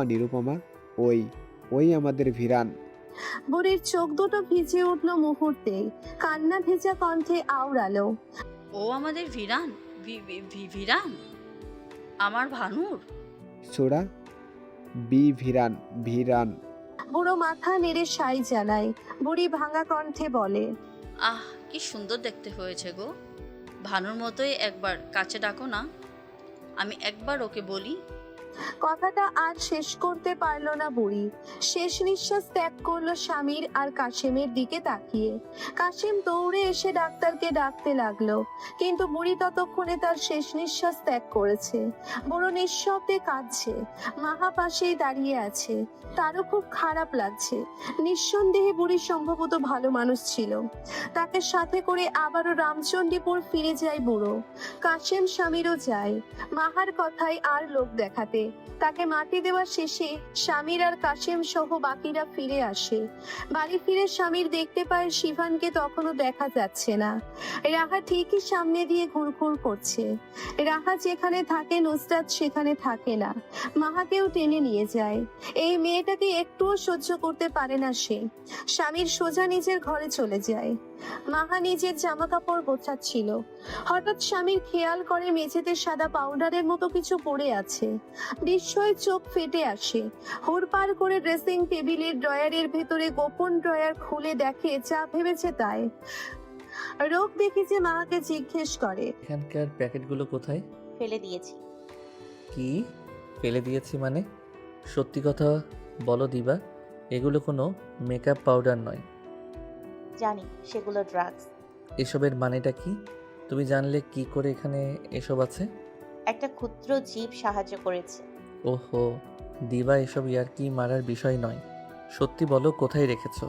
নিরুপমা, ওই ওই আমাদের ভিরান। বুড়ির চোখ দুটো ভিজে উঠল মুহূর্তেই, কান্না ভেজা কণ্ঠে আওড়ালো। ও আমাদের ভিরান? ভিরান? আমার ভানুর? ছোড়া, ভিরান ভিরান। বুড়ো মাথা নেড়ে সাই জানায়। বুড়ি ভাঙা কণ্ঠে বলে, আহ, কি সুন্দর দেখতে হয়েছে গো। ভানুর মতোই একবার কাছে ডাকো না, আমি একবার ওকে বলি। কথাটা আর শেষ করতে পারল না বুড়ি। শেষ নিঃশ্বাস ত্যাগ করলো স্বামীর আর কাশেমের দিকে তাকিয়ে। কাশেম দৌড়ে এসে ডাক্তারকে ডাকতে লাগলো, কিন্তু বুড়ি ততক্ষণে তার শেষ নিঃশ্বাস ত্যাগ করেছে। বুড়ো নিঃশব্দে কাঁদছে, মাহা পাশেই দাঁড়িয়ে আছে। তারও খুব খারাপ লাগছে। নিঃসন্দেহে বুড়ি সম্ভবত ভালো মানুষ ছিল। তাকে সাথে করে আবারও রামচণ্ডীপুর ফিরে যায় বুড়ো। কাশেম স্বামীরও যায় মাহার কথায় আর লোক দেখাতে। তাকে মাটি দেওয়া শেষে স্বামীর আর কাশেম সহ বাকিরা ফিরে আসে। বাড়ি ফিরে স্বামীর দেখতে পায় শিভানকে তখনও দেখা যাচ্ছে না। রাহা ঠিকই সামনে দিয়ে ঘুরঘুর করছে। রাহা যেখানে থাকে নুসরাত সেখানে থাকে না। মাহাকেও টেনে নিয়ে যায়। এই মেয়েটাকে একটুও সহ্য করতে পারে না সে। স্বামীর সোজা নিজের ঘরে চলে যায়। মাহা নিজের জামা কাপড় গোছাচ্ছিল। হঠাৎ স্বামীর খেয়াল করে মেঝেতে সাদা পাউডারের মতো কিছু পড়ে আছে। বিস্ময়ে চোখ ফেটে আসে। হুড়পাড় করে ড্রেসিং টেবিলের ড্রয়ারের ভেতরে গোপন ড্রয়ার খুলে দেখে যা ভেবেছে তাই। রোগ দেখে যে মাকে জিজ্ঞেস করে, এখানকার প্যাকেটগুলো কোথায়? ফেলে দিয়েছি। কি ফেলে দিয়েছি মানে? সত্যি কথা বলো দিবা, এগুলো কোনো মেকআপ পাউডার নয়। জানি সেগুলো ড্রাগস। এসবের মানেটা কি? তুমি জানলে কি করে এখানে এসব আছে? একটা ক্ষুদ্র জীব সাহায্য করেছে। ওহো দিবা, এসব ইয়ার্কি মারার বিষয় নয়। সত্যি বলো কোথায় রেখেছো?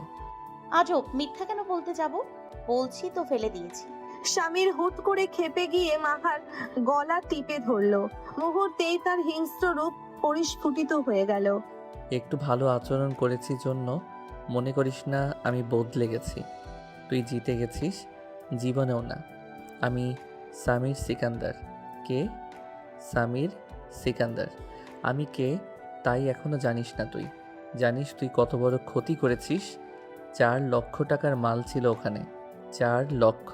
আজব, মিথ্যা কেন বলতে যাব? বলছি তো ফেলে দিয়েছি। স্বামীর হুট করে খেপে গিয়ে মাহার গলা টিপে ধরলো। মুহূর্তেই তার হিংস্র রূপ পরিস্ফুটিত হয়ে গেল। একটু ভালো আচরণ করেছি জন্য মনে করিস না আমি বদলে গেছি। তুই জিতে গেছিস, জীবনেও না। আমি সামির সিকান্দার। কে? সামির সিকান্দার। আমি কে তাই এখনো জানিস না তুই? জানিস তুই কত বড় ক্ষতি করেছিস? 4 লক্ষ টাকার মাল ছিল ওখানে। 4 লক্ষ।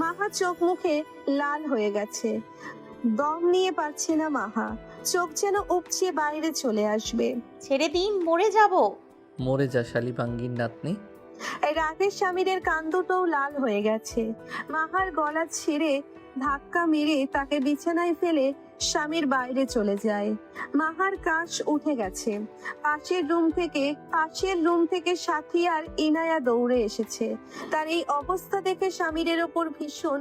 মাহা চোখ মুখে লাল হয়ে গেছে। দম নিয়ে পারছে না মাহা। চোখ যেন উপচে বাইরে চলে আসবে। ছেড়ে দিন, মরে যাব। মরে যা শালি বাঙ্গির নাতনি। রাগে স্বামীরের কান দুটোও লাল হয়ে গেছে। মাহার গলা ছেড়ে ধাক্কা মেরে তাকে বিছানায় ফেলে স্বামীর বাইরে চলে যায়। মাহার কাশ উঠে গেছে। পাশের রুম থেকে সাথী আর ইনায়া দৌড়ে এসেছে। তার এই অবস্থা দেখে স্বামীরের ওপর ভীষণ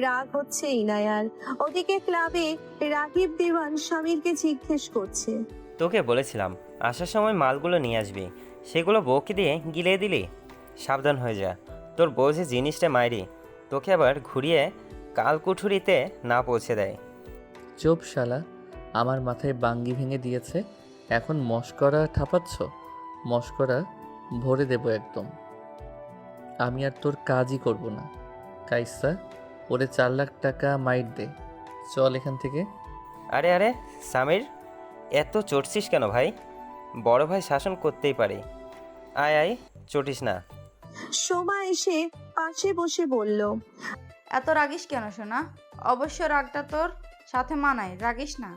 রাগ হচ্ছে ইনায়ার। ওদিকে ক্লাবে রাগিব দিওয়ান স্বামীরকে জিজ্ঞেস করছে, তোকে বলেছিলাম আসার সময় মালগুলো নিয়ে আসবি, সেগুলো বউকে দিয়ে গিলিয়ে দিলি। সাবধান হয়ে যা, তোর বউ যে জিনিসটা মাইরি, তোকে আবার ঘুরিয়ে কালকুঠুরিতে না পৌঁছে দেয়। চোপ শালা, আমার মাথায় বাঙ্গি ভেঙে দিয়েছে, এখন মস্করা ঠাপাচ্ছ? মস্করা ভরে দেব একদম। আমি আর তোর কাজই করব না। কাইসা, ওরে 4 লাখ টাকা মাইর দে। চল এখান থেকে। আরে আরে সামির, এত চটছিস কেন ভাই? বড় ভাই শাসন করতেই পারে। আয় আয়, চটিস না। সোমা এসে পাশে বসে বলল, এত রাগিস কেন সোনা? অবশ্য রাগটা তোর সাথে মানায়, রাগিস না।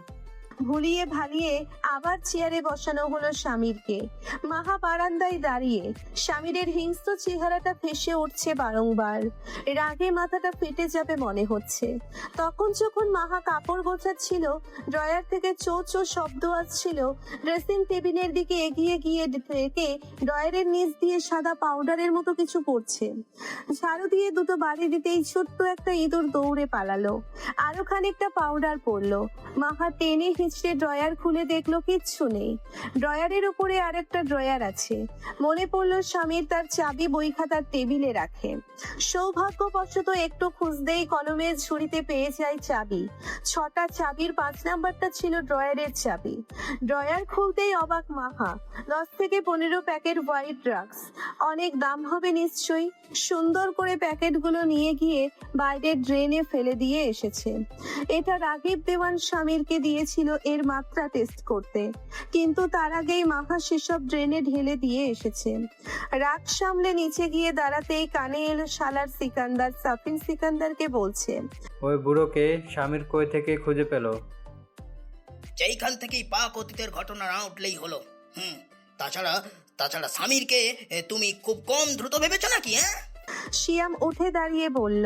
ভুলিয়ে ভালিয়ে আবার চেয়ারে বসানো হলো স্বামীরকে। মাহা বারান্দায় দাঁড়িয়ে। স্বামীরের হিংস্র চেহারাটা ভেসে উঠছে বারংবার। রাগে মাথাটা ফেটে যাবে মনে হচ্ছে। তখন যখন মাহা কাপড় গোছাচ্ছিল, ড্রয়ার থেকে চো চো শব্দ আসছিল। ড্রেসিং টেবিলের দিকে এগিয়ে গিয়ে দেখে ড্রয়ারের নিচ দিয়ে সাদা পাউডারের মতো কিছু পড়ছে। ঝাড়ু দিয়ে দুটো বাড়ি দিতেই ছোট্ট একটা ইঁদুর দৌড়ে পালালো। আরো খানিকটা পাউডার পড়লো। মাহা টেনে হিঁচড়ে ড্রয়ার খুলে দেখলো কিচ্ছু নেই। ড্রয়ারের উপরে আরেকটা ড্রয়ার আছে। মনে পড়লো স্বামীর তার চাবি বই খাতার টেবিলে রাখে। সৌভাগ্যবশত একটু খুঁজতেই কলমের ঝুড়িতে পেয়ে যায় চাবি। 6টা চাবির 5 নাম্বারটা ছিল ড্রয়ারের চাবি। ড্রয়ার খুলতেই অবাক মাহা। 10 থেকে 15 প্যাকেট হোয়াইট ড্রাগস। অনেক দাম হবে নিশ্চয়ই। সুন্দর করে প্যাকেটগুলো নিয়ে গিয়ে বাইরের ড্রেনে ফেলে দিয়ে এসেছে। এটা রাগিব দেওয়ান স্বামীরকে দিয়েছিল এর মাত্রা টেস্ট করতে, কিন্তু তার আগেই মাহা সেসব ড্রেনে ঢেলে দিয়ে এসেছে। রাগ সামলে নিচে গিয়ে দাঁড়াতেই কানে এলো শালার সিকান্দার সাফিন সিকান্দারকে বলছে, ওই বুড়োকে স্বামীর কই থেকে খুঁজে পেল? যেইখান থেকেই পাক অতীতের ঘটনা না উঠলেই হলো। তাছাড়া তাছাড়া স্বামীরকে তুমি খুব কম দ্রুত ভেবেছো নাকি? শিয়াম উঠে দাঁড়িয়ে বলল,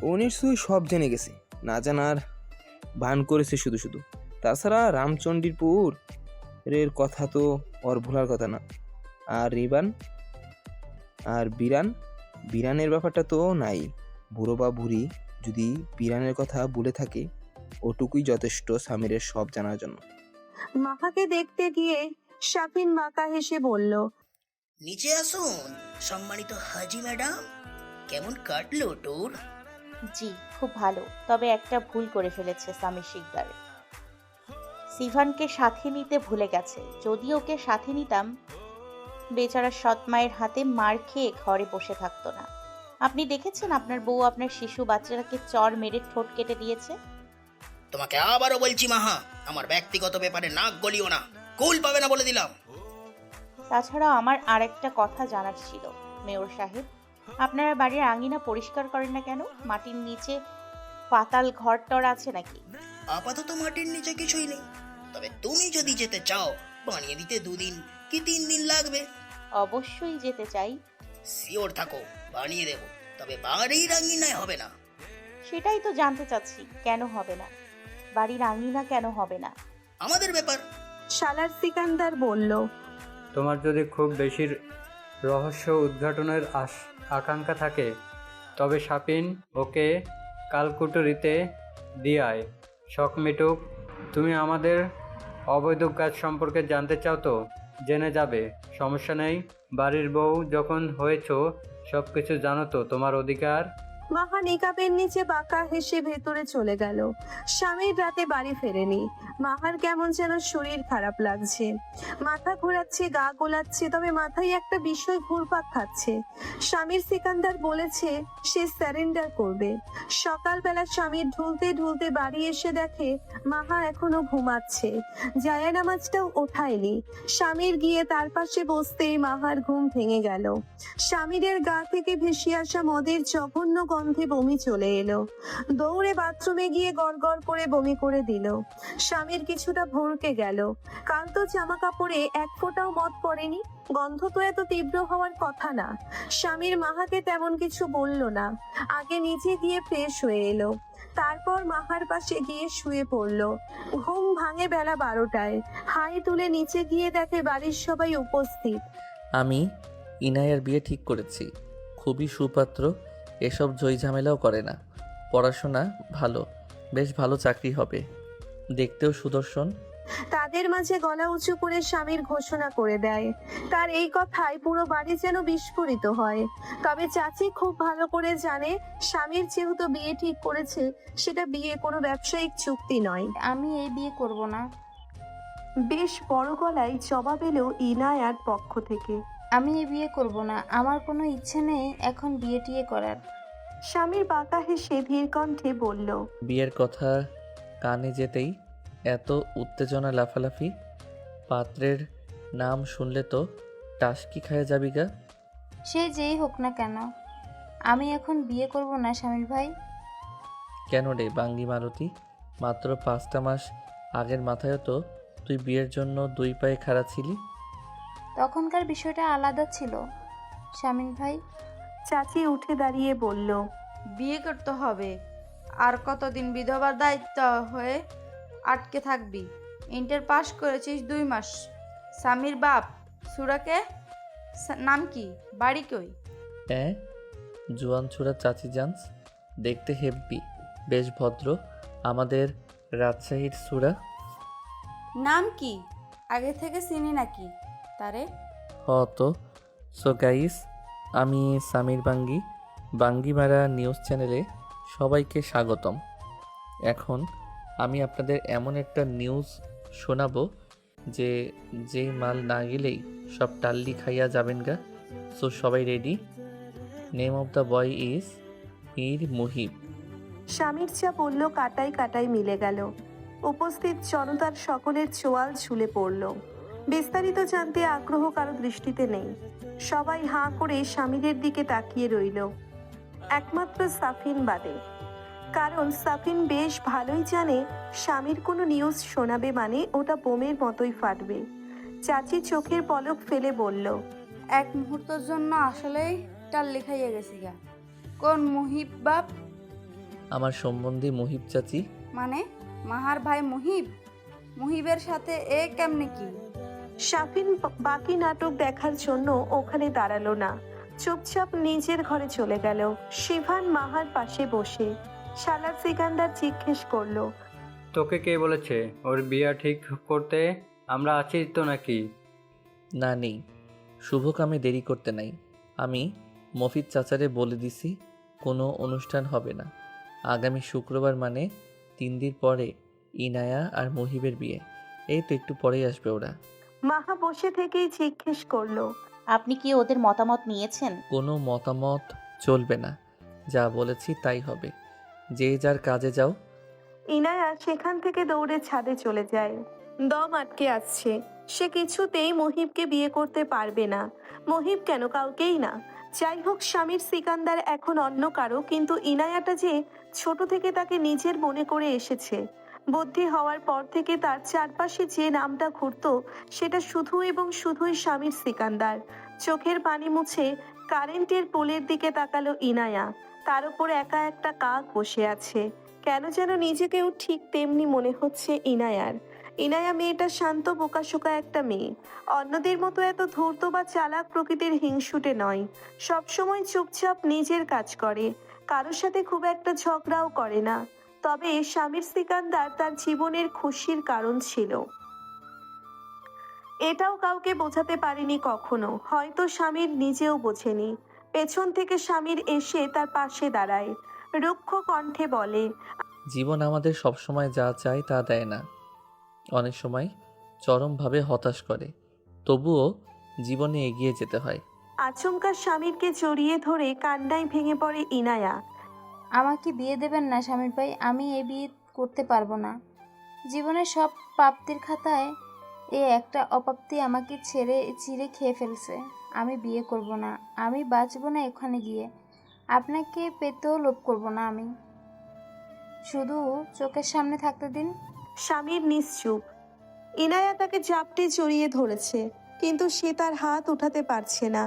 ও নিশ্চয়ই সব জেনে গেছে, না জানার ভান করেছে শুধু শুধু। তাছাড়া রামচণ্ডীপুর এর কথা তো ওর ভোলার কথা না। আর রিবান আর বিরানের ব্যাপারটা তো নাই। বুড়ো বা বুড়ি যদি বিরানের কথা বলে থাকে, ওটুকুই যথেষ্ট সামিরের সব জানার জন্য। মাহাকে দেখতে গিয়ে সাফিন মাথা হেসে বলল, নিচে আসুন সম্মানিত হাজি ম্যাডাম, কেমন কাটলো ট্যুর? জি খুব ভালো, তবে একটা ভুল করে ফেলেছে সামির শিকদার। সিভানকে সাথে নিতে ভুলে গেছে। যদি ওকে সাথে নিতাম, বেচারা সৎ মায়ের হাতে মার খেয়ে ঘরে বসে থাকতো না। আপনি দেখেছেন আপনার বউ আপনার শিশু বাচ্চাটাকে চর মেরে ঠোঁট কেটে দিয়েছে। তোমাকে আবারও বলছি মাহা, আমার ব্যক্তিগত ব্যাপারে নাক গলিও না, কুল পাবে না বলে দিলাম। তাছাড়া আমার আরেকটা কথা জানার ছিল মেয়র সাহেব, আপনারা বাড়ির আঙিনা পরিষ্কার করেন না কেন? মাটির নিচে পাতাল ঘর টর আছে নাকি? আপাতত মাটির নিচে কিছুই নেই, তবে তুমি যদি যেতে চাও বানিয়ে দিতে 2 দিন কি 3 দিন লাগবে। অবশ্যই যেতে চাই। শিওর থাকো, বানিয়ে দেব, তবে বাড়ির আঙিনায় হবে না। সেটাই তো জানতে চাচ্ছি, কেন হবে না? বাড়ির আঙিনা কেন হবে না? আমাদের ব্যাপার। শালার সিকান্দার বলল, তোমার যদি খুব বেশি রহস্য উদ্ঘাটনের আকাঙ্ক্ষা থাকে, তবে সাপিন ওকে কালকুটুরিতে দিয়ে আয়, শখ মিটুক। তুমি আমাদের অবৈধ কাজ সম্পর্কে জানতে চাও তো জেনে যাবে, সমস্যা নেই। বাড়ির বউ যখন হয়েছো সব কিছু জানো তো, তোমার অধিকার। মাহা নিকাবের নিচে বাঁকা হেসে ভেতরে চলে গেল। স্বামীর রাতে বাড়ি ফেরেনি। মাহার কেমন যেন শরীর খারাপ লাগছে, মাথা ঘোরাচ্ছে, গা গোলাচ্ছে, তবে মাথায় একটা বিষয় ঘুরপাক খাচ্ছে। স্বামীর সিকান্দার বলেছে সে স্যারেন্ডার করবে। সকালবেলা স্বামীর ঢুলতে ঢুলতে বাড়ি এসে দেখে মাহা এখনো ঘুমাচ্ছে, জায়া নামাজটাও ওঠায়নি। স্বামীর গিয়ে তার পাশে বসতেই মাহার ঘুম ভেঙে গেল। স্বামীরের গা থেকে ভেসে আসা মদের জঘন্য গন্ধে বমি চলে এলো। দৌড়ে বাথরুমে গিয়ে গড়গড় করে বমি করে দিল। স্বামীর কিছুটা ভড়কে গেল, কাল তো জামা কাপড়ে এক ফোঁটাও মদ পড়েনি, গন্ধ তো এত তীব্র হওয়ার কথা না। স্বামীর মাহাকে তেমন কিছু বলল না, আগে নিচে গিয়ে ফ্রেশ হয়ে এলো। তারপর মাহার পাশে গিয়ে শুয়ে পড়ল। ঘুম ভাঙে বেলা 12টায়। হাই তুলে নিচে গিয়ে দেখে বাড়ির সবাই উপস্থিত। আমি ইনায়ার বিয়ে ঠিক করেছি, খুবই সুপাত্র, এসব জয় ঝামেলাও করে না, পড়াশোনা ভালো, বেশ ভালো চাকরি হবে, দেখতেও সুদর্শন। তাদের মাঝে গলা উঁচু করে স্বামীর ঘোষণা করে দেয়। তার এই কথায় পুরো বাড়ি যেন বিস্ফোরিত হয়। তবে চাচি খুব ভালো করে জানে স্বামীর যেহেতু বিয়ে ঠিক করেছে, সেটা বিয়ে কোনো ব্যবসায়িক চুক্তি নয়। আমি এই বিয়ে করব না। বেশ বড় গলায় জবাব এলো ইনায়ার পক্ষ থেকে। আমি এই বিয়ে করব না, আমার কোনো ইচ্ছে নেই এখন বিয়ে টিয়ে করার। স্বামীর বাঁকা হেসে ধীর কণ্ঠে বলল, বিয়ের কথা কানে যেতেই এত উত্তেজনা লাফালাফি, পাত্রের নাম শুনলে তো টাসকি খায় যাবি গা। সে যেই হোক না কেন, আমি এখন বিয়ে করব না স্বামীর ভাই। কেন রে বাঙ্গি মারুতি, মাত্র 5টা মাস আগের মাথায় তো তুই বিয়ের জন্য 2 পায়ে খাড়া ছিলি। তখনকার বিষয়টা আলাদা ছিল স্বামীর ভাই। চাচি উঠে দাঁড়িয়ে বলল, বিয়ে করতে হবে। আর কতদিন বিধবার দায়িত্ব হয়ে আটকে থাকবি? ইন্টার পাস করেছিস 2 মাস। স্বামীর বাপ সুরাকে নাম কি, বাড়ি কই? হ্যাঁ, জোয়ান ছোড়া চাচি জানস, দেখতে হেব্বি, বেশ ভদ্র, আমাদের রাজশাহীর সুরা। নাম কি, আগে থেকে চিনি নাকি তারে? তো সো গাইস, আমি সামির বাঙ্গিমারা নিউজ চ্যানেলে সবাইকে স্বাগতম। এখন আমি আপনাদের এমন একটা নিউজ শোনাবো যেই মাল না গেলেই সব টাল্লি খাইয়া যাবেন গা। সো সবাই ready? Name of the boy is Mir Muhib. স্বামীর চা বলল কাটাই কাটাই মিলে গেল। উপস্থিত জনতার সকলের চোয়াল ঝুলে পড়ল। বিস্তারিত জানতে আগ্রহ কারো দৃষ্টিতে নেই। সবাই হাঁ করে স্বামীদের দিকে তাকিয়ে রইল, একমাত্র সাফিন বাদে। কারণ সাফিন বেশ ভালোই জানে স্বামীর কোনো নিউজ শোনাবে মানে ওটা বোমের মতোই ফাটবে। চাচি চোখের পলক ফেলে বলল, এক মুহূর্তের জন্য আসলেই টাল লিখাইয়া গেছি গা। কোন মুহিব বাপ? আমার সম্বন্ধে মুহিব চাচি। মানে মাহার ভাই মুহিব? মুহিবের সাথে এ কেমনে কি? সাফিন বাকি নাটক দেখার জন্য ওখানে দাঁড়ালো না, চুপচাপ নিজের ঘরে চলে গেল। শিভান মাহার পাশে বসে। শালা সিকান্দার জিজ্ঞেস করলো, তোকে কে বলেছে ওর বিয়া ঠিক করতে? আমরা আছি তো নাকি? না নেই, শুভ কামে দেরি করতে নাই। আমি মফিজ চাচারে বলে দিছি কোনো অনুষ্ঠান হবে না। আগামী শুক্রবার মানে 3 দিন পরে ইনায়া আর মহিবের বিয়ে। এই তো একটু পরেই আসবে ওরা। মাহা বসে থেকেই জিজ্ঞেস করলো, আপনি কি ওদের মতামত নিয়েছেন? কোনো মতামত চলবে না, যা বলেছি তাই হবে। যে যার কাজে যাও। ইনায়া সেখান থেকে দৌড়ে ছাদে চলে যায়। দম আটকে আসছে, সে কিছুতেই মহিবকে বিয়ে করতে পারবে না। মহিব কেন, কাউকেই না। যাই হোক, স্বামীর সিকান্দার এখন অন্য কারো, কিন্তু ইনায়াটা যে ছোট থেকে তাকে নিজের মনে করে এসেছে। বুদ্ধি হওয়ার পর থেকে তার চারপাশে যে নামটা ঘুরতো সেটা শুধু এবং শুধুই স্বামীর সিকান্দার। চোখের পানি মুছে কারেন্টের পোলের দিকে তাকালো ইনায়া। তার উপর একা একটা কাক বসে আছে। কেন যেন নিজেকেও ঠিক তেমনি মনে হচ্ছে ইনায়ার। ইনায়া মেয়েটা শান্ত বোকাশোকা একটা মেয়ে, অন্যদের মতো এত ধূর্ত বা চালাক প্রকৃতির হিংসুটে নয়। সবসময় চুপচাপ নিজের কাজ করে, কারোর সাথে খুব একটা ঝগড়াও করে না। তবে স্বামীর সিকান্দার তার জীবনের খুশির কারণ ছিল, এটাও কাউকে বোঝাতে পারেনি কখনো। হয়তো স্বামীর নিজেও বোঝেনি। পেছন থেকে স্বামীর এসে তার পাশে দাঁড়ায়, রুক্ষ কণ্ঠে বলে, জীবন আমাদের সবসময় যা চায় তা দেয় না, অনেক সময় চরমভাবে হতাশ করে। তবুও জীবনে এগিয়ে যেতে হয়। আচমকা স্বামীরকে জড়িয়ে ধরে কান্নায় ভেঙে পড়ে ইনায়া। আমাকে বিয়ে দেবেন না স্বামীর ভাই, আমি এ বিয়ে করতে পারবো না। জীবনের সব প্রাপ্তির খাতায় এ একটা অপ্রাপ্তি আমাকে চিড়ে খেয়ে ফেলছে। আমি বিয়ে করব না, আমি বাঁচবো না এখানে গিয়ে। আপনাকে পেতেও লোভ করব না আমি, শুধু চোখের সামনে থাকতে দিন। স্বামীর নিশ্চুপ। ইনায়া তাকে জাপটে জড়িয়ে ধরেছে, কিন্তু সে তার হাত উঠাতে পারছে না।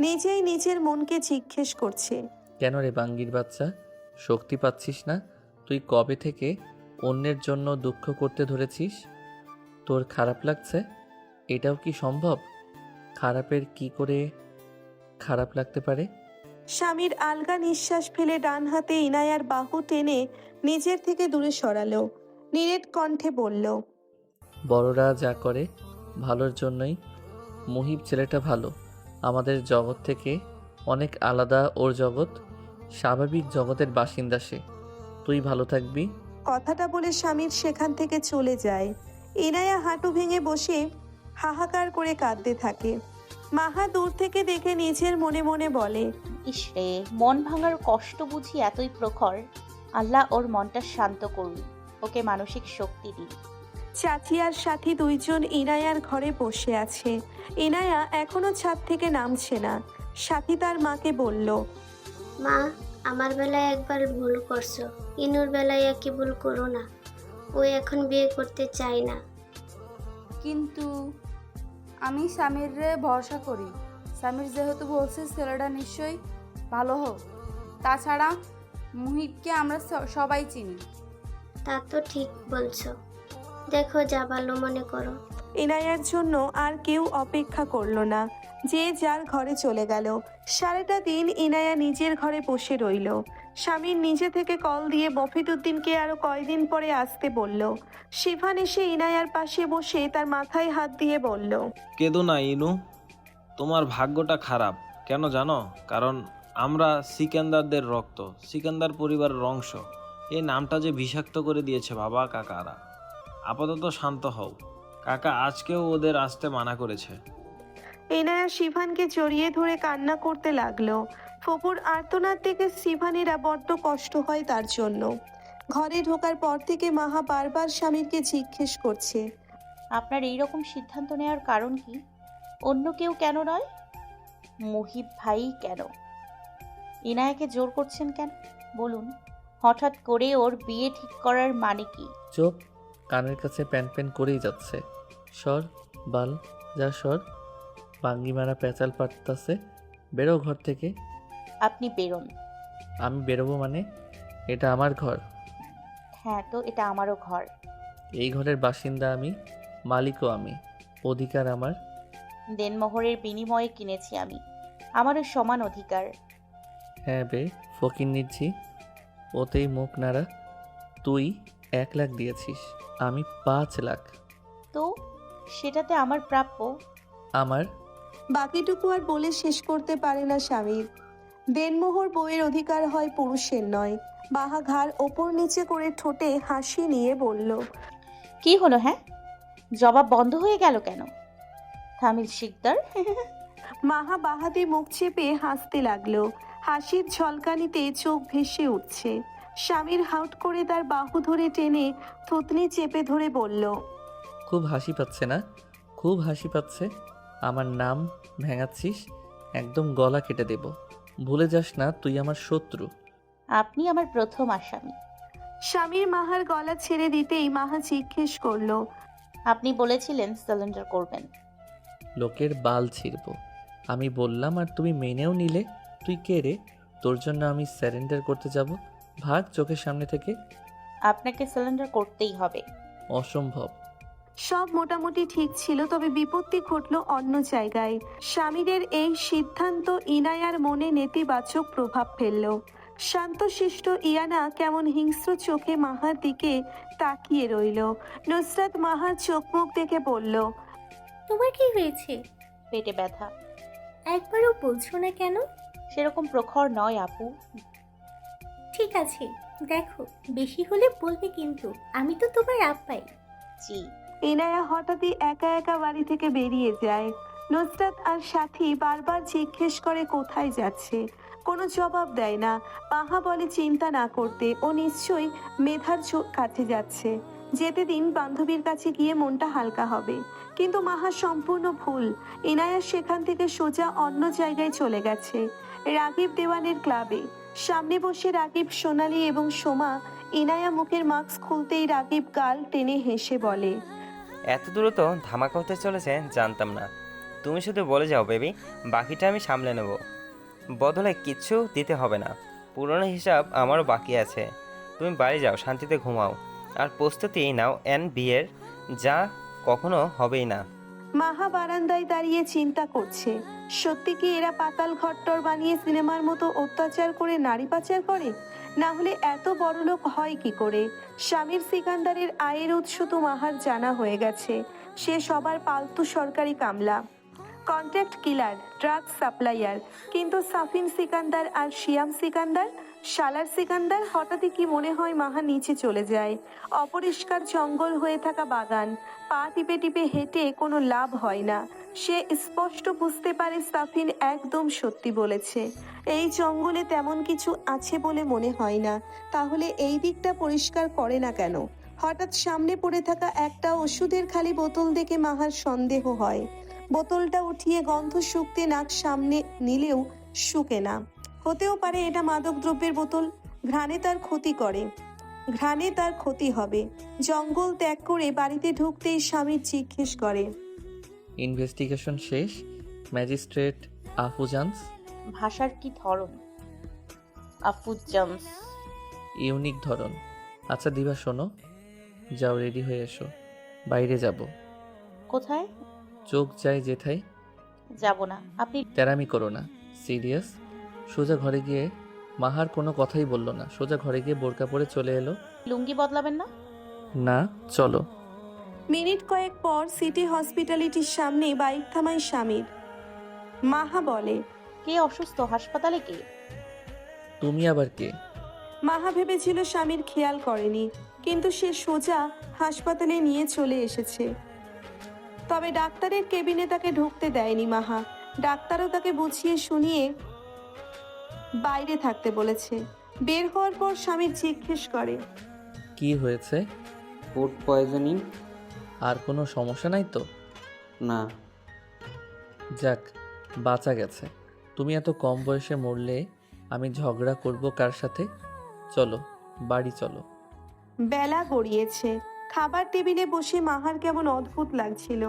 নিজেই নিজের মনকে জিজ্ঞেস করছে, কেন রে বাঙ্গির বাচ্চা, শক্তি পাচ্ছিস না? তুই কবে থেকে অন্যের জন্য দুঃখ করতে ধরেছিস? তোর খারাপ লাগছে? এটাও কি সম্ভব? খারাপের কি করে খারাপ লাগতে পারে? স্বামীর আলগা নিঃশ্বাস ফেলে ডান হাতে ইনায়ার বাহু টেনে নিজের থেকে দূরে সরালো। নিরেট কণ্ঠে বলল, বড়রা যা করে ভালোর জন্যই। মুহিব ছেলেটা ভালো, আমাদের জগৎ থেকে অনেক আলাদা ওর জগৎ, স্বাভাবিক জগতের বাসিন্দা সে। তুই ভালো থাকবি। কথাটা বলে স্বামীর সেখান থেকে চলে যায়। ইনায়া হাঁটু ভেঙে বসে হাহাকার করে কাঁদতে থাকে। মাহা দূর থেকে দেখে নিজের মনে মনে বলে, ইসরে, মন ভাঙার কষ্ট বুঝি এতই প্রখর। আল্লাহ ওর মনটা শান্ত করুন, ওকে মানসিক শক্তি দিন। চাচি আর সাথী দুইজন ইনায়ার ঘরে বসে আছে। ইনায়া এখনো ছাদ থেকে নামছে না। সাথী তার মাকে বলল, মা, আমার বেলায় একবার ভুল করছো, ইনুর বেলায় একই ভুল করো না। ও এখন বিয়ে করতে চায় না। কিন্তু আমি স্বামীরে ভরসা করি। স্বামীর যেহেতু বলছে ছেলেটা নিশ্চয়ই ভালো হোক। তাছাড়া মুহিবকে আমরা সবাই চিনি। তা তো ঠিক বলছো, দেখো যা ভালো মনে করো। ইনায়ার জন্য আর কেউ অপেক্ষা করলো না, যে যার ঘরে চলে গেল। সারাটা দিন ইনায়া নিজের ঘরে বসে রইল। স্বামীর নিজে থেকে কল দিয়ে মফিদুদ্দিনকে আরো কয়দিন পরে আসতে বলল। শিভান এসে ইনায়ার পাশে বসে তার মাথায় হাত দিয়ে বলল, কেঁদো না ইনু, তোমার ভাগ্যটা খারাপ। কেন জানো? কারণ আমরা সিকান্দারদের রক্ত, সিকান্দার পরিবারের অংশ। এই নামটা যে বিষাক্ত করে দিয়েছে বাবা কাকারা। আপাতত শান্ত হও, কাকা আজকেও ওদের আসতে মানা করেছে। ইনায়া শিভানকে জড়িয়ে ধরে কান্না করতে লাগলো। ফুপুর আর্তনাদ দেখে শিভানেরা বড্ড কষ্ট হয় তার জন্য। ঘরে ঢোকার পর থেকে মাহা বারবার স্বামীরকে জিজ্ঞেস করছে। আপনার এই রকম সিদ্ধান্ত নেওয়ার কারণ কি? অন্য কেউ কেন নয়? মুহিব ভাই কেন? ইনায়াকে জোর করছেন কেন বলুন? হঠাৎ করে ওর বিয়ে ঠিক করার মানে কি? চোখ কানের কাছে প্যান প্যান করেই যাচ্ছে। সর বাল, যা সর। বাঙ্গি মারা পেঁচাল পাড়তাছে। বেরো ঘর থেকে। আপনি বেরোন। আমি বেরোবো মানে? এটা আমার ঘর। হ্যাঁ তো এটা আমারও ঘর। এই ঘরের বাসিন্দা আমি, মালিকও আমি, অধিকার আমার। দেনমোহরের বিনিময়ে কিনেছি আমি, আমারও সমান অধিকার। হ্যাঁ বে ফকির নিচ্ছি, ওতেই মুখ নাড়া। তুই 1 লাখ দিয়েছিস, আমি 5 লাখ। তো সেটাতে আমার প্রাপ্য। আমার বাকিটুকু আর বলে শেষ করতে পারে না স্বামীর। দেনমোহর বউয়ের অধিকার হয় পুরুষের নয়। বাহা ঘাড় ওপর নিচে করে ঠোঁটে হাসি নিয়ে বলল। কি হলো হ্যাঁ? জবাব বন্ধ হয়ে গেল কেন? তামিল শিকদার। মাহা বাহাতে মুখ চেপে হাসতে লাগলো। হাসির ঝলকানিতে চোখ ভেসে উঠছে। স্বামীর হাউট করে তার বাহু ধরে টেনে থুতনি চেপে ধরে বলল। খুব হাসি পাচ্ছে না? খুব হাসি পাচ্ছে? আমার নাম ভেঙাচ্ছিস, একদম গলা কেটে দেব। ভুলে যাস না তুই আমার শত্রু। আপনি আমার প্রথম আসামি। স্বামীর মাহার গলা ছেড়ে দিতেই মাহা জিজ্ঞেস করলো। আপনি বলেছিলেন সারেন্ডার করবেন। লোকের বাল ছিড়ব আমি বললাম, আর তুমি মেনেও নিলে। তুই কে রে? তোর জন্য আমি স্যারেন্ডার করতে যাব? ভাগ চোখের সামনে থেকে। আপনাকে সারেন্ডার করতেই হবে। অসম্ভব। সব মোটামুটি ঠিক ছিল, তবে বিপত্তি ঘটল অন্য জায়গায়। স্বামীরের এই সিদ্ধান্ত ইনায়ার মনে নেতিবাচক প্রভাব ফেলল। শান্তশিষ্ট ইয়ানা কেমন হিংস্র চোখে মাহার দিকে তাকিয়ে রইল। নুসরাত মাহার চোখ মুখ দেখে বলল। তোমার কি হয়েছে? পেটে ব্যথা। একবারও বলছো না কেন? সেরকম প্রখর নয় আপু। ঠিক আছে, দেখো বেশি হলে বলবে কিন্তু, আমি তো তোমার আপ্পাই। জি। ইনায়া হঠাৎই একা একা বাড়ি থেকে বেরিয়ে যায়। নুসরাত আর সাথী বারবার জিজ্ঞেস করে কোথায় যাচ্ছে। কোনো জবাব দেয় না। মাহা বলে চিন্তা না করতে, ও নিশ্চয়ই মেধার কাছে যাচ্ছে। যেতে দিন, বান্ধবীর কাছে গিয়ে মনটা হালকা হবে। কিন্তু মাহা সম্পূর্ণ ভুল। ইনায়া সেখান থেকে সোজা অন্য জায়গায় চলে গেছে, রাগিব দেওয়ানের ক্লাবে। সামনে বসে রাগিব, সোনালি এবং সোমা। ইনায়া মুখের মাস্ক খুলতেই রাগিব গাল টেনে হেসে বলে। এত দ্রুত ধামাকা হতে চলেছে জানতাম না। তুমি শুধু বলে যাও বেবি, বাকিটা আমি সামলে নেব। বদলে কিচ্ছু দিতে হবে না। পুরনো হিসাব আমারও বাকি আছে। তুমি বাড়ি যাও, শান্তিতে ঘুমাও, আর প্রস্তুতি নাও বিয়ের, যা কখনো হবেই না। মাহা বারান্দায় দাঁড়িয়ে চিন্তা করছে, সত্যি কি এরা পাতাল ঘট্টর বানিয়ে সিনেমার মতো অত্যাচার করে নারী পাচার করে? না হলে এত বড়লোক হয় কি করে? স্বামীর সিকান্দারের আয়ের উৎস তো মাহার জানা হয়ে গেছে। সে সবার পালতু সরকারি কামলা, কন্ট্রাক্ট কিলার, ড্রাগ সাপ্লাইয়ার। কিন্তু সাফিন সিকান্দার আর শিয়াম সিকান্দার, শালার সিকান্দার। হঠাৎই কি মনে হয় মাহা নিচে চলে যায়। অপরিষ্কার জঙ্গল হয়ে থাকা বাগান, পা টিপে টিপে হেঁটে কোনো লাভ হয় না। সে স্পষ্ট বুঝতে পারে সাফিন একদম সত্যি বলেছে। এই জঙ্গলে তেমন কিছু আছে বলে মনে হয় না। তাহলে এই দিকটা পরিষ্কার করে না কেন? হঠাৎ সামনে পড়ে থাকা একটা ওষুধের খালি বোতল দেখে মাহার সন্দেহ হয়। বোতলটা উঠিয়ে গন্ধ শুকতে নাক সামনে নিলেও শুকে না। হতেও পারে এটা মাদক দ্রব্যের বোতল। ঘ্রাণে তার ক্ষতি করে, ঘ্রাণে তার ক্ষতি হবে। জঙ্গল ত্যাগ করে বাড়িতে ঢুকতেই স্বামী জিজ্ঞেস করে। ইনভেস্টিগেশন শেষ ম্যাজিস্ট্রেট আফুজান্স? ভাষার কি ধরন? আফুজান্স। ইউনিক ধরন। আচ্ছা দিবা শোনো, যাও রেডি হয়ে এসো, বাইরে যাব। কোথায়? চোখ যায় যেথায়। যাব না। আপনি তেরামি করো না, সিরিয়াস। সোজা ঘরে গিয়ে, মাহার কোনো কথাই বললো না, সোজা ঘরে গিয়ে বোরকা পরে চলে এলো। লুঙ্গি বদলাবেন না? না, চলো। মিনিট কয়েক পর সিটি হসপিটালিটির সামনে বাইক থামায় স্বামীর। মাহা বলে। কে অসুস্থ? হাসপাতালে কে? তুমি আবার কে? মাহা ভেবেছিল স্বামীর খেয়াল করেনি, কিন্তু সে সোজা হাসপাতালে নিয়ে চলে এসেছে। তবে ডাক্তারের কেবিনে তাকে ঢুকতে দেয়নি মাহা। ডাক্তারও তাকে বুঝিয়ে শুনিয়ে বাইরে থাকতে বলেছে। বের হওয়ার পর স্বামী জিজ্ঞেস করে। কি হয়েছে? Food poisoning. আর কোনো সমস্যা নাই তো? না। যাক, বাঁচা গেছে। তুমি এত কম বয়সে মরলে আমি ঝগড়া করব কার সাথে? চলো, বাড়ি চলো। বেলা গড়িয়েছে। খাবার টেবিলে বসে মাহার কেমন অদ্ভুত লাগছিল।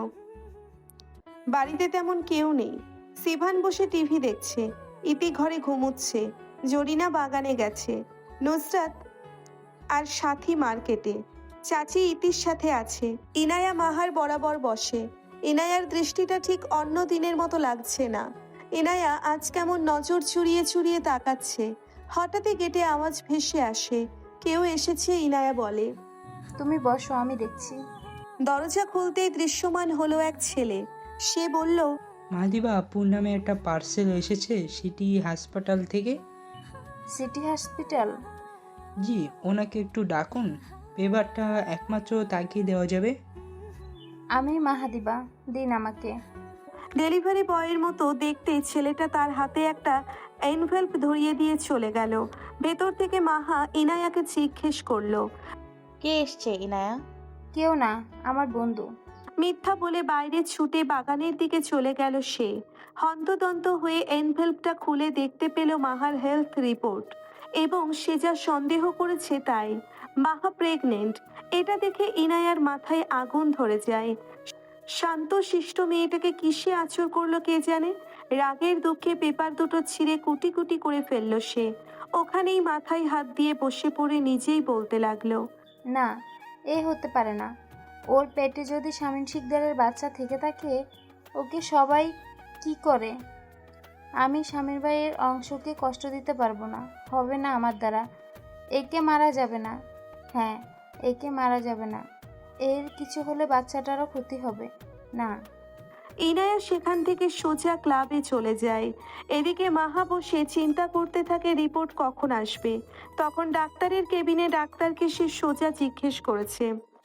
বাড়িতে তেমন কেউ নেই। সিভান বসে টিভি দেখছে, ইতি ঘরে ঘুমোচ্ছে, জরিনা বাগানে গেছে, নুসরাত আর সাথী মার্কেটে, চাচি ইতির সাথে আছে। ইনায়া মাহার বরাবর বসে। ইনায়ার দৃষ্টিটা ঠিক অন্য দিনের মতো লাগছে না। ইনায়া আজ কেমন নজর চুরিয়ে চুরিয়ে তাকাচ্ছে। হঠাৎই গেটে আওয়াজ ভেসে আসে, কেউ এসেছে। ইনায়া বলে, তুমি বসো, আমি দেখছি। দরজা খুলতেই দৃশ্যমান হলো এক ছেলে। সে বলল, মাদিবা, আপুর নামে একটা পার্সেল এসেছে সিটি হাসপাতাল থেকে। City hospital? জি, ওনাকে একটু ডাকুন, পেপারটা একমাত্র তাকিয়ে দেওয়া যাবে। আমি মাহাদিবা, দিন আমাকে। ডেলিভারি বয়ের মতো দেখতে ছেলেটা তার হাতে একটা এনভেলপ ধরিয়ে দিয়ে চলে গেল। ভেতর থেকে মাহা ইনায়াকে জিজ্ঞেস করলো, কে এসছে ইনায়া? কেউ না, আমার বন্ধু। মিথ্যা বলে বাইরে ছুটে বাগানের দিকে চলে গেল সে। হন্তদন্ত হয়ে এনভেলপটা খুলে দেখতে পেল মাহার হেলথ রিপোর্ট, এবং সে যা সন্দেহ করেছে তাই। মাহা প্রেগনেন্ট। এটা দেখে ইনায়ার মাথায় আগুন ধরে যায়। শান্ত শিষ্ট মেয়েটাকে কিসে আঁচড় করলো কে জানে। রাগের দুঃখে পেপার দুটো ছিঁড়ে কুটি কুটি করে ফেললো সে। ওখানেই মাথায় হাত দিয়ে বসে পড়ে নিজেই বলতে লাগলো, না, এ হতে পারে না। ওর পেটে যদি শামীম শিকদারের বাচ্চা থেকে থাকে, ওকে সবাই কি করে? আমি স্বামীর ভাইয়ের অংশকে কষ্ট দিতে পারবো না, হবে না আমার দ্বারা। একে মারা যাবে না। হ্যাঁ, একে মারা যাবে না। এর কিছু হলে বাচ্চাটারও ক্ষতি হবে না। ইনায়া সেখান থেকে সোজা ক্লাবে চলে যায়। এদিকে মাহা বসে চিন্তা করতে থাকে রিপোর্ট কখন আসবে। তখন ডাক্তারের কেবিনে ডাক্তারকে সে সোজা জিজ্ঞেস করেছে,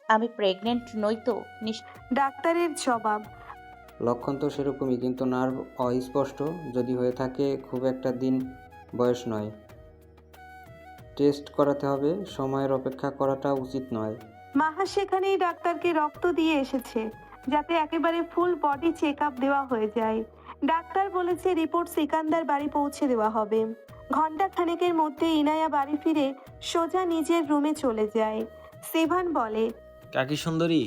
আমি প্রেগনেন্ট নই তো? ডাক্তারের জবাব, লক্ষণ তো সেরকমই, কিন্তু নার্ভ অস্পষ্ট। যদি হয়ে থাকে খুব একটা দিন বয়স নয়। টেস্ট করাতে হবে, সময়ের অপেক্ষা করাটা উচিত নয়। মাহা সেখানেই ডাক্তারকে রক্ত দিয়ে এসেছে, যাতে একেবারে ফুল বডি চেক আপ দেওয়া হয়ে যায়। ডাক্তার বলেছে রিপোর্ট সিকান্দার বাড়ি পৌঁছে দেওয়া হবে। ঘন্টা খানেকের মধ্যে ইনায়া বাড়ি ফিরে সোজা নিজের রুমে চলে যায়। সিভান বলে, কাকি সুন্দরী,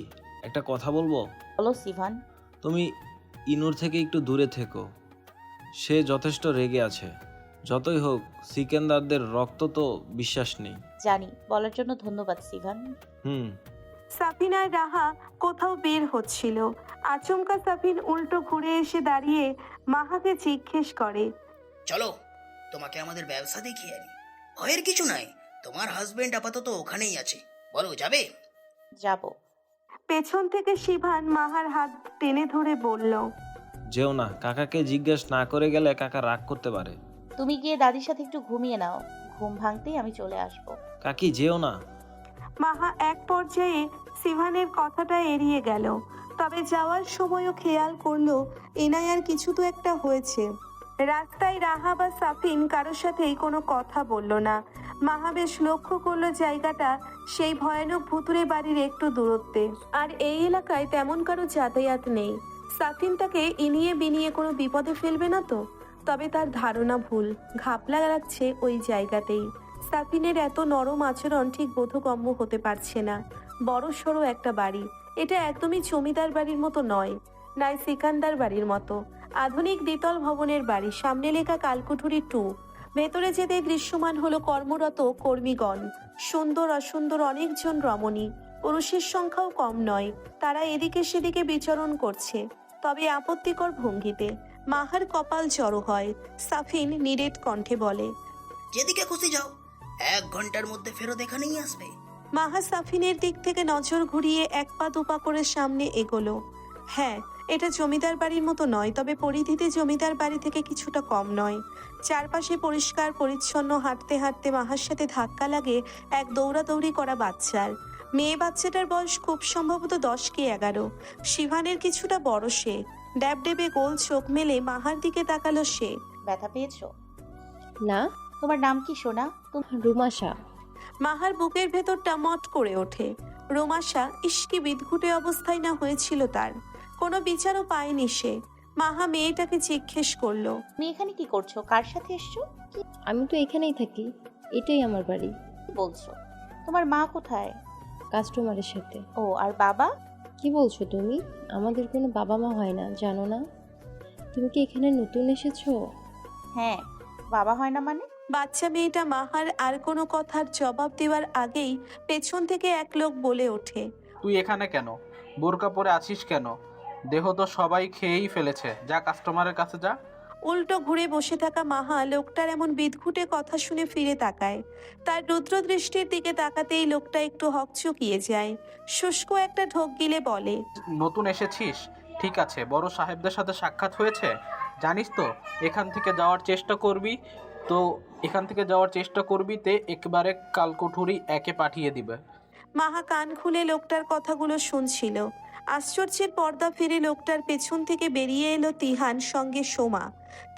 একটা কথা বলবো? বলো সিভান। তুমি ইনুর থেকে একটু দূরে থেকো। সে যথেষ্ট রেগে আছে। যতই হোক, সিকান্দারদের রক্ত তো বিশ্বাস নেই। জানি, বলার জন্য ধন্যবাদ সিভান। সাফিন আর রাহা কোথাও বের হচ্ছিল। আচমকা সাফিন উল্টো ঘুরে এসে দাঁড়িয়ে মাহাকে জিজ্ঞেস করে, চলো, তোমাকে আমাদের ব্যবসা দেখিয়ে আনি। ভয়ের কিছু নাই, তোমার হাজবেন্ড আপাতত ওখানেই আছে। বলো, যাবে? যাব। পেছন থেকে সিভান মাহার হাত টেনে ধরে বলল, যেও না, কাকাকে জিজ্ঞেস না করে গেলে কাকা রাগ করতে পারে। তুমি গিয়ে দাদির সাথে একটু ঘুমিয়ে নাও, ঘুম ভাঙতেই আমি চলে আসব। কাকি, যেও না। মাহা এক পর্যায়ে সিভানের কথাটা এড়িয়ে গেল। তবে যাওয়ার সময়ও খেয়াল করলো ইনায়ার কিছু তো একটা হয়েছে। রাস্তায় রাহা বা সাফিন কারোর সাথেই কোনো কথা বলল না। মাহা বেশ লক্ষ্য করলো জায়গাটা সেই ভয়ানক ভুতুরে বাড়ির একটু দূরত্বে, আর এই এলাকায় তেমন কারো যাতায়াত নেই। সাফিন তাকে ইনিয়ে বিনিয়ে কোনো বিপদে ফেলবে না তো? তবে তার ধারণা ভুল। ঘাপলা লাগছে ওই জায়গাতেই। সাফিনের এত নরম আচরণ ঠিক বোধগম্য হতে পারছে না। বড় সড়ো একটা বাড়ি, এটা একদমই জমিদার বাড়ির মতো নয়, নাই সিকান্দার বাড়ির মতো। আধুনিক দ্বিতল ভবনের বাড়ি, সামনে লেখা কালকুঠুরি 2। ভেতরে যেতে দৃশ্যমান হলো কর্মরত কর্মীগণ, সুন্দর অসুন্দর অনেকজন রমণী। পুরুষের সংখ্যাও কম নয়। তারা এদিকে সেদিকে বিচরণ করছে, তবে আপত্তিকর ভঙ্গিতে। মাহার কপাল জড়ো হয়। সাফিন নিরেট কণ্ঠে বলে, যেদিকে খুশি যাও, 1 ঘন্টার মধ্যে ফেরত এখানেই আসবে। মাহা সাফিনের দিক থেকে নজর ঘুরিয়ে 1 পা 2 পা করে সামনে এগোলো। হ্যাঁ, এটা জমিদার বাড়ির মতো নয়, তবে পরিধিতে জমিদার বাড়ি থেকে কিছুটা কম নয়। চারপাশে পরিষ্কার পরিচ্ছন্ন। হাঁটতে হাঁটতে মাহার সাথে ধাক্কা লাগে এক দৌড়াদৌড়ি করা বাচ্চার। মেয়ে বাচ্চাটার বয়স খুব সম্ভবত 10 কি 11। শিভানের কিছুটা বড় সে। ড্যাবডেবে গোল চোখ মেলে মাহার দিকে তাকালো সে। ব্যথা পেয়েছো? না। তোমার নাম কি সোনা? রুমাশা। মাহার বুকের ভেতরটা মট করে ওঠে। রোমাশা ইস্কি বিদঘুটে অবস্থায় না হয়েছিল তার, কোনো বিচারও পায়নি সে। মাহা মেয়েটাকে জিজ্ঞেস করলো, তুমি এখানে কি করছো? কার সাথে এসছো? আমি তো এখানেই থাকি, এটাই আমার বাড়ি। কি বলছো? তোমার মা কোথায়? কাস্টমারের সাথে। ও, আর বাবা? কি বলছো তুমি? আমাদের কোনো বাবা মা হয় না, জানো না? তুমি কি এখানে নতুন এসেছো? হ্যাঁ, বাবা হয় না মানে? বাচ্চা মেয়েটা মাহার আর কোনো কথার জবাব দেওয়ার আগেই পেছন থেকে এক লোক বলে ওঠে, তুই এখানে কেন? বোরকা পরে আছিস কেন? দেহ তো সবাই খেয়েই ফেলেছে, যা কাস্টমারের কাছে যা। উল্টো ঘুরে বসে থাকা মাহা লোকটার এমন বিদঘুটে কথা শুনে ফিরে তাকায়। তার রুদ্র দৃষ্টির দিকে তাকাতেই লোকটা একটু হকচকিয়ে যায়। শুষ্ক একটা ঢোক গিলে বলে, নতুন এসেছিস, ঠিক আছে, বড় সাহেবদের সাথে সাক্ষাৎ হয়েছে জানিস তো। এখান থেকে যাওয়ার চেষ্টা করবি তে একবারে কালকুঠুরি একে পাঠিয়ে দিবে। মাহা কান খুলে লোকটার কথাগুলো শুনছিল। আশ্চর্যের পর্দা ফিরে লোকটার পেছন থেকে বেরিয়ে এলো তিহান, সঙ্গে সোমা।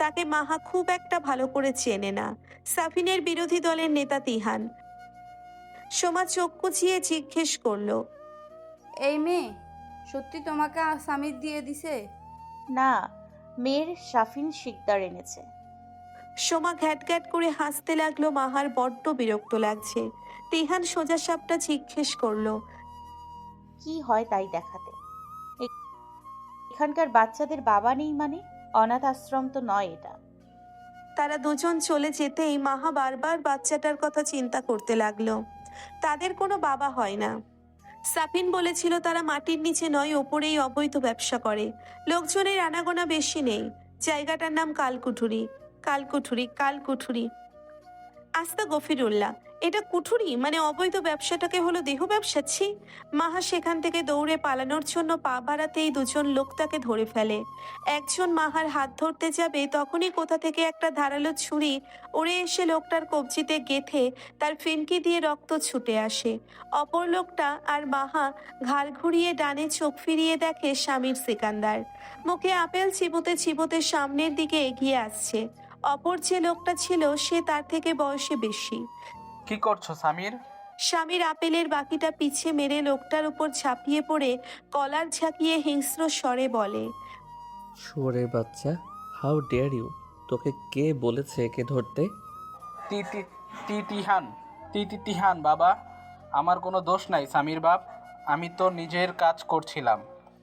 তাকে মাহা খুব একটা ভালো করে চেনে না। সাফিনের বিরোধী দলের নেতা তিহান। সোমা চোখ কুচিয়ে জিজ্ঞেস করলো, এই মেয়ে সত্যি তোমাকে সামির দিয়ে দিছে? না, মেয়ের শাফিন শিকদার এনেছে। সোমা ঘ্যাট ঘ্যাট করে হাসতে লাগলো। মাহার বড্ড বিরক্ত লাগছে। তিহান সোজা সাপটা জিজ্ঞেস করলো, কি হয় তাই দেখাতে। এখানকার বাচ্চাদের বাবা নেই মানে? অনাথ আশ্রম তো নয় এটা। তারা দুজন চলে যেতেই মাহা বারবার বাচ্চাটার কথা চিন্তা করতে লাগলো। তাদের কোনো বাবা হয় না। সাফিন বলেছিল তারা মাটির নিচে নয়, ওপরেই অবৈধ ব্যবসা করে। লোকজনের আনাগোনা বেশি নেই। জায়গাটার নাম কালকুঠুরি। কালকুঠুরি কালকুঠুরি আস্তা গফিরুল্লাহ, এটা কুঠুরি মানে অবৈধ ব্যবসাটাকে হলো দেহ ব্যবসাচ্ছি। মাহা সেখান থেকে দৌড়ে পালানোর জন্য পা বাড়াতেই দুজন লোক তাকে ধরে ফেলে। একজন মাহার হাত ধরতে যাবে, তখনই কোথা থেকে একটা ধারালো ছুরি উড়ে এসে লোকটার কবজিতে গেঁথে তার ফিনকি দিয়ে রক্ত ছুটে আসে। অপর লোকটা আর মাহা ঘাড় ঘুরিয়ে ডানে চোখ ফিরিয়ে দেখে স্বামীর সিকান্দার মুখে আপেল চিবোতে চিবোতে সামনের দিকে এগিয়ে আসছে। অপর যে লোকটা ছিল সে তার থেকে বয়সে বেশি। কি করছো সামির? স্বামীর আপেলের বাকিটা পিছে মেরে লোকটার উপর ঝাঁপিয়ে পড়ে কলার ঝাঁকিয়ে হিংস্র স্বরে বলে, শুয়োরের বাচ্চা, হাউ ডেয়ার ইউ! তোকে কে বলেছে একে ধরতে? তিহান বাবা, আমার কোনো দোষ নাই সামির বাপ, আমি তো নিজের কাজ করছিলাম।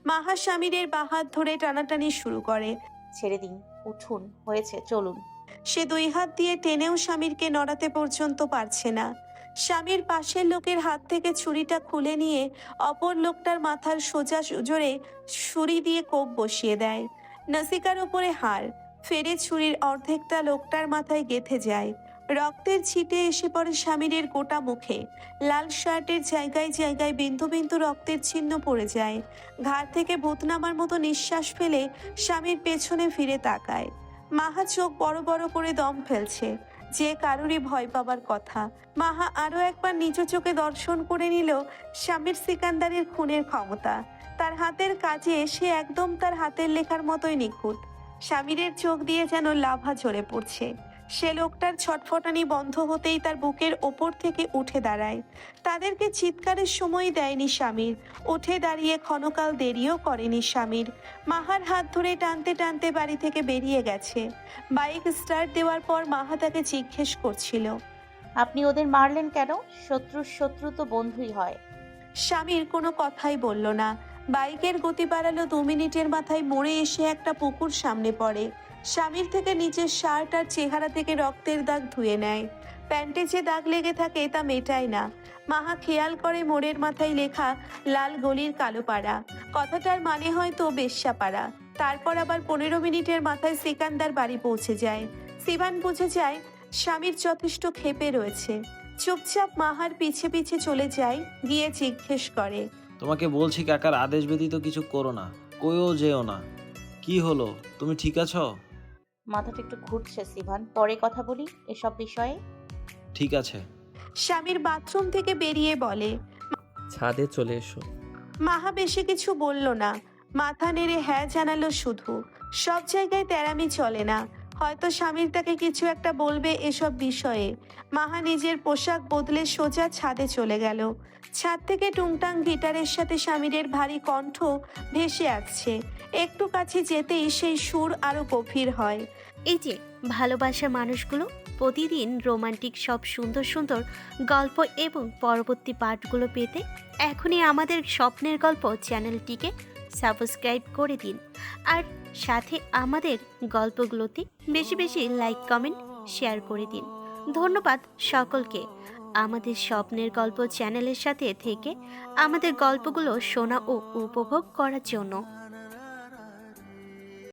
মাহা স্বামীরের বাহাত ধরে টানাটানি শুরু করে। ছেড়ে দিন, উঠুন, হয়েছে, চলুন। সে দুই হাত দিয়ে টেনেও স্বামীরকে নড়াতে পর্যন্ত পারছে না। স্বামীর পাশের লোকের হাত থেকে ছুরিটা খুলে নিয়ে অপর লোকটার মাথার সোজা জোরে ছুরি দিয়ে কোপ বসিয়ে দেয়। নাসিকার উপরে হাড় ফেরে ছুরির অর্ধেকটা লোকটার মাথায় গেঁথে যায়। রক্তের ছিটে এসে পড়ে স্বামীরের গোটা মুখে। লাল শার্টের জায়গায় জায়গায় বিন্দু বিন্দু রক্তের চিহ্ন পড়ে যায়। ঘাড় থেকে ভূত নামার মতো নিঃশ্বাস ফেলে স্বামীর পেছনে ফিরে তাকায়। মাহা চোখ বড় বড় করে দম ফেলছে, যে কারোরই ভয় পাবার কথা। মাহা আরো একবার নিজ চোখে দর্শন করে নিল স্বামীর সিকান্দারের খুনের ক্ষমতা। তার হাতের কাজে সে একদম তার হাতের লেখার মতোই নিখুঁত। স্বামীরের চোখ দিয়ে যেন লাভা ঝরে পড়ছে। সে লোকটার ছটফটানি বন্ধ হতেই তার বুকের ওপর থেকে উঠে দাঁড়ায়। তাদেরকে চিৎকারের সময় দেয়নি স্বামীর। উঠে দাঁড়িয়ে ক্ষণকাল দেরিও করেনি স্বামীর। মাহার হাত ধরে টানতে টানতে বাড়ি থেকে বেরিয়ে গেছে। বাইক স্টার্ট দেওয়ার পর মাহা তাকে জিজ্ঞেস করছিল, আপনি ওদের মারলেন কেন? শত্রুর শত্রু তো বন্ধুই হয়। স্বামীর কোনো কথাই বলল না। বাইকের গতি বাড়ালো। 2 মিনিটের মাথায় মোড়ে এসে একটা পুকুর সামনে পড়ে। স্বামীর থেকে নিচের শার্ট আর চেহারা থেকে রক্তের দাগ ধুয়ে নেয়। প্যান্টে যে দাগ লেগে থাকে তা মেটায় না। মাহা খেয়াল করে মোড়ের মাথায় লেখা লাল গলির কালোপাড়া। কথাটার মানে হয়তো বেশ্যাপাড়া। তারপর আবার 15 মিনিটের মাথায় সিকান্দার বাড়ি পৌঁছে যায়। সিভান বুঝে যায় স্বামীর যথেষ্ট ক্ষেপে রয়েছে। চুপচাপ মাহার পিছে পিছে চলে যায়, গিয়ে জিজ্ঞেস করে, তোমাকে বলছি কাকার আদেশ ব্যতীত কিছু করো না, কইও যেও না। কি হলো, তুমি ঠিক আছো? মাথাটা একটু ঘুরছে সিভান, পরে কথা বলি এসব বিষয়ে। ঠিক আছে। স্বামীর বাথরুম থেকে বেরিয়ে বলে, ছাদে চলে এসো। মাহা বেশি কিছু বলল না, মাথা নেড়ে হ্যাঁ জানালো শুধু। সব জায়গায় তেরামি চলে না। হয়তো স্বামীর তাকে কিছু একটা বলবে এসব বিষয়ে। মাহা নিজের পোশাক বদলে সোজা ছাদে চলে গেল। ছাদ থেকে টুংটাং গিটারের সাথে স্বামীরের ভারী কণ্ঠ ভেসে আসছে। একটু কাছে যেতেই সেই সুর আরো গভীর হয়। এই যে ভালোবাসার মানুষগুলো, প্রতিদিন রোমান্টিক সব সুন্দর সুন্দর গল্প এবং পরবর্তী পার্টগুলো পেতে এখনই আমাদের স্বপ্নের গল্প চ্যানেলটিকে সাবস্ক্রাইব করে দিন। আর সাথে আমাদের গল্পগুলোতে বেশি বেশি লাইক কমেন্ট শেয়ার করে দিন। ধন্যবাদ সকলকে আমাদের স্বপ্নের গল্প চ্যানেলের সাথে থেকে আমাদের গল্পগুলো শোনা ও উপভোগ করার জন্য।